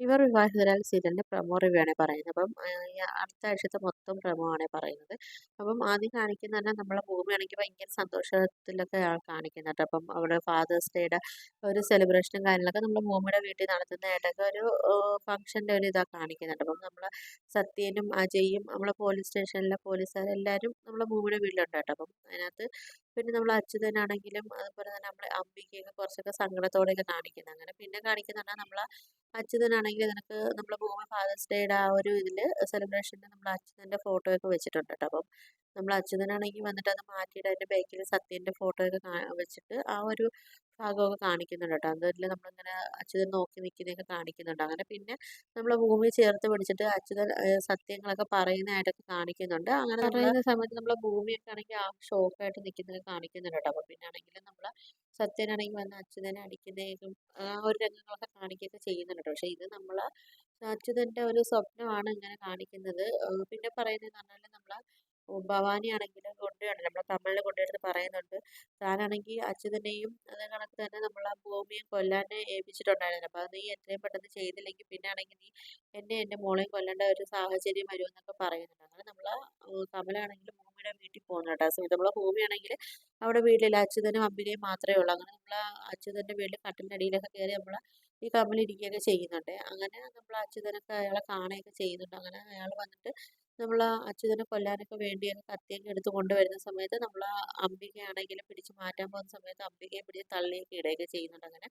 ഇവർ വിവാഹിതരായ സീരിയലിൻ്റെ പ്രൊമോ റിവ്യൂ ആണ് പറയുന്നത്. അപ്പം ഈ അടുത്ത ആഴ്ചത്തെ മൊത്തം പ്രൊമോ ആണ് പറയുന്നത്. അപ്പം ആദ്യം കാണിക്കുന്നത് തന്നെ നമ്മളെ ഭൂമിയാണെങ്കിൽ ഭയങ്കര സന്തോഷത്തിലൊക്കെ കാണിക്കുന്നത് കേട്ടോ. അപ്പം അവിടെ ഫാദേഴ്സ് ഡേയുടെ ഒരു സെലിബ്രേഷനും കാര്യങ്ങളൊക്കെ നമ്മുടെ ഭൂമിയുടെ വീട്ടിൽ നടത്തുന്നതായിട്ടൊക്കെ ഒരു ഫംഗ്ഷൻ്റെ ഒരു ഇതാ കാണിക്കുന്നുണ്ട്. അപ്പം നമ്മളെ സത്യനും അജയും നമ്മളെ പോലീസ് സ്റ്റേഷനിലെ പോലീസുകാരെല്ലാവരും നമ്മളെ ഭൂമിയുടെ വീട്ടിലുണ്ട് കേട്ടോ. അപ്പം അതിനകത്ത് പിന്നെ നമ്മൾ അച്യുതനാണെങ്കിലും അതുപോലെ തന്നെ നമ്മളെ അംബികയൊക്കെ കുറച്ചൊക്കെ സങ്കടത്തോടെയൊക്കെ കാണിക്കുന്നത്. അങ്ങനെ പിന്നെ കാണിക്കുന്നത് പറഞ്ഞാൽ നമ്മളെ അച്യുതനാണെങ്കിൽ നിനക്ക് നമ്മളെ ഭൂമി ഫാദേഴ്സ് ഡേയുടെ ആ ഒരു ഇതിൽ സെലിബ്രേഷന് നമ്മൾ അച്യുതൻ്റെ ഫോട്ടോ ഒക്കെ വെച്ചിട്ടുണ്ട് കേട്ടോ. അപ്പം നമ്മൾ അച്യുതനാണെങ്കിൽ വന്നിട്ട് അത് മാറ്റിയിട്ട് അതിൻ്റെ ബാക്കിൽ സത്യൻ്റെ ഫോട്ടോ ഒക്കെ വെച്ചിട്ട് ആ ഒരു ഭാഗമൊക്കെ കാണിക്കുന്നുണ്ട് കേട്ടോ. അതിൽ നമ്മളിങ്ങനെ അച്യുതൻ നോക്കി നിൽക്കുന്നതൊക്കെ കാണിക്കുന്നുണ്ട്. അങ്ങനെ പിന്നെ നമ്മളെ ഭൂമി ചേർത്ത് പിടിച്ചിട്ട് അച്യുതൻ സത്യങ്ങളൊക്കെ പറയുന്നതായിട്ടൊക്കെ കാണിക്കുന്നുണ്ട്. അങ്ങനെ പറയുന്ന സമയത്ത് നമ്മളെ ഭൂമിയൊക്കെ ആണെങ്കിൽ ആ ഷോക്കായിട്ട് നിൽക്കുന്നത് കാണിക്കുന്നുണ്ട് കേട്ടോ. അപ്പോൾ പിന്നെ ആണെങ്കിൽ നമ്മളെ സത്യനാണെങ്കിൽ വന്ന് അച്യുതനെ അടിക്കുന്നതും ആ ഒരു രംഗങ്ങളൊക്കെ കാണിക്കുകയൊക്കെ ചെയ്യുന്നുണ്ട് കേട്ടോ. പക്ഷേ ഇത് നമ്മളെ അച്യുതൻ്റെ ഒരു സ്വപ്നമാണ് ഇങ്ങനെ കാണിക്കുന്നത്. പിന്നെ പറയുന്നതെന്ന് പറഞ്ഞാൽ നമ്മളെ ഭവാനി ആണെങ്കിൽ കൊണ്ടുപോയാണ് നമ്മളെ കമലിനെ കൊണ്ടുവരുന്നത് പറയുന്നുണ്ട്. താനാണെങ്കിൽ അച്യുതനെയും അതേ കണക്ക് തന്നെ നമ്മളെ ഭൂമിയെ കൊല്ലാൻ ഏൽപ്പിച്ചിട്ടുണ്ടായിരുന്നു. അപ്പോൾ അത് നീ എത്രയും പെട്ടെന്ന് ചെയ്തില്ലെങ്കിൽ പിന്നെ ആണെങ്കിൽ നീ എൻ്റെ മോളെയും കൊല്ലേണ്ട ഒരു സാഹചര്യം വരുമെന്നൊക്കെ പറയുന്നുണ്ട്. അങ്ങനെ നമ്മളെ കമലാണെങ്കിൽ ഭൂമിയുടെ വീട്ടിൽ പോകുന്നു കേട്ടോ. ആ സമയത്ത് നമ്മളെ ഭൂമിയാണെങ്കിൽ അവിടെ വീട്ടിലില്ല. അച്യുതനും അംബികയും മാത്രമേ ഉള്ളൂ. അങ്ങനെ നമ്മളെ അച്യുതൻ്റെ വീട്ടിൽ കട്ടിലിൻ്റെ അടിയിലൊക്കെ കയറി നമ്മളെ ഈ കമൽ ഇരിക്കുകയൊക്കെ ചെയ്യുന്നുണ്ട്. അങ്ങനെ നമ്മളെ അച്യുതനൊക്കെ അയാളെ കാണുകയൊക്കെ ചെയ്യുന്നുണ്ട്. അങ്ങനെ അയാൾ വന്നിട്ട് നമ്മളെ അച്യുതനെ കൊല്ലാനൊക്കെ വേണ്ടി കത്തിയൊക്കെ എടുത്ത് കൊണ്ടുവരുന്ന സമയത്ത് നമ്മളെ അംബികയാണെങ്കിൽ പിടിച്ച് മാറ്റാൻ പോകുന്ന സമയത്ത് അംബികയെ പിടിച്ച് തള്ളിയൊക്കെ ഇടുകയൊക്കെ ചെയ്യുന്നുണ്ട്. അങ്ങനെ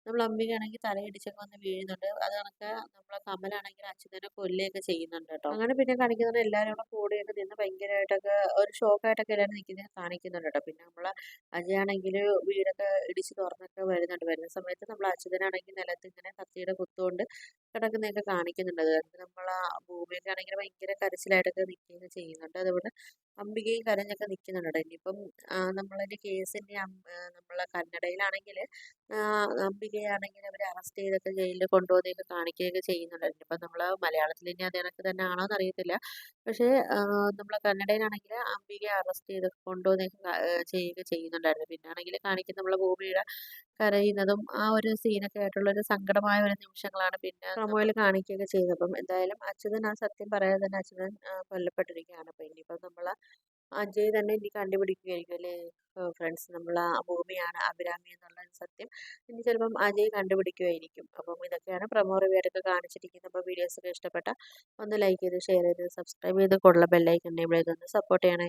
നമ്മൾ അംബികയാണെങ്കിൽ തലയിടിച്ചൊക്കെ വന്ന് വീഴുന്നുണ്ട്. അത് കണക്ക് നമ്മളെ കമലാണെങ്കിൽ അച്യുതനെ കൊല്ലുകയൊക്കെ ചെയ്യുന്നുണ്ട് കേട്ടോ. അങ്ങനെ പിന്നെ കാണിക്കുന്നത് എല്ലാവരും കൂടെ കൂടെയൊക്കെ നിന്ന് ഭയങ്കരമായിട്ടൊക്കെ ഒരു ഷോക്കായിട്ടൊക്കെ എല്ലാവരും നിൽക്കുന്നത് കാണിക്കുന്നുണ്ട് കേട്ടോ. പിന്നെ നമ്മളെ അജയാണെങ്കിൽ വീടൊക്കെ ഇടിച്ച് തുറന്നൊക്കെ വരുന്നുണ്ട്. വരുന്ന സമയത്ത് നമ്മൾ അച്യുതനാണെങ്കിൽ നിലത്ത് ഇങ്ങനെ കത്തിയുടെ കുത്തുകൊണ്ട് കിടക്കുന്നതൊക്കെ കാണിക്കുന്നുണ്ട്. അത് കണ്ടിട്ട് നമ്മളെ ഭൂമിയൊക്കെ ആണെങ്കിൽ ഭയങ്കര കരച്ചിലായിട്ടൊക്കെ നിൽക്കുകയൊക്കെ ചെയ്യുന്നുണ്ട്. അതുപോലെ അംബികയും കരഞ്ഞൊക്കെ നിൽക്കുന്നുണ്ട് കേട്ടോ. ഇനിയിപ്പം നമ്മളതിൻ്റെ കേസിൻ്റെ നമ്മളെ കന്നഡയിലാണെങ്കിൽ അംബികയാണെങ്കിൽ അവർ അറസ്റ്റ് ചെയ്തൊക്കെ ജയിലിൽ കൊണ്ടുപോകുന്നതൊക്കെ കാണിക്കുകയൊക്കെ ചെയ്യുന്നുണ്ട്. ഇനിയിപ്പം നമ്മൾ മലയാളത്തിൽ ഇനി അത് കണക്ക് തന്നെ ആണോ എന്നറിയത്തില്ല. പക്ഷേ നമ്മളെ കന്നഡയിലാണെങ്കിൽ അംബികയെ അറസ്റ്റ് ചെയ്ത് കൊണ്ടുപോകുന്നതൊക്കെ ചെയ്യുകയൊക്കെ ചെയ്യുന്നുണ്ടായിരുന്നു. പിന്നെ ആണെങ്കിൽ കാണിക്കുന്ന നമ്മളെ ഭൂമിയുടെ കരയുന്നതും ആ ഒരു സീനൊക്കെ ആയിട്ടുള്ള ഒരു സങ്കടമായ ഒരു നിമിഷങ്ങളാണ് പിന്നെ പ്രൊമോയിൽ കാണിക്കുകയൊക്കെ ചെയ്യുന്നത്. അപ്പം എന്തായാലും അച്യുതൻ ആ സത്യം പറയാതെ തന്നെ അച്യുതൻ കൊല്ലപ്പെട്ടിരിക്കുകയാണ്. അപ്പം ഇനിയിപ്പം നമ്മൾ അജയ് തന്നെ ഇനി കണ്ടുപിടിക്കുകയായിരിക്കും അല്ലേ ഫ്രണ്ട്സ്. നമ്മൾ ആ ഭൂമിയാണ് അഭിരാമി എന്നുള്ള ഒരു സത്യം ഇനി ചിലപ്പം അജയ് കണ്ടുപിടിക്കുമായിരിക്കും. അപ്പം ഇതൊക്കെയാണ് പ്രൊമോ റിവ്യൂ ആയിട്ടൊക്കെ കാണിച്ചിരിക്കുന്നത്. അപ്പോൾ വീഡിയോസൊക്കെ ഇഷ്ടപ്പെട്ട ഒന്ന് ലൈക്ക് ചെയ്ത് ഷെയർ ചെയ്ത് സബ്സ്ക്രൈബ് ചെയ്ത് കൂടുതൽ ബെല്ലൈക്കൺ എനേബിൾ ചെയ്തൊന്ന് സപ്പോർട്ട് ചെയ്യണേ.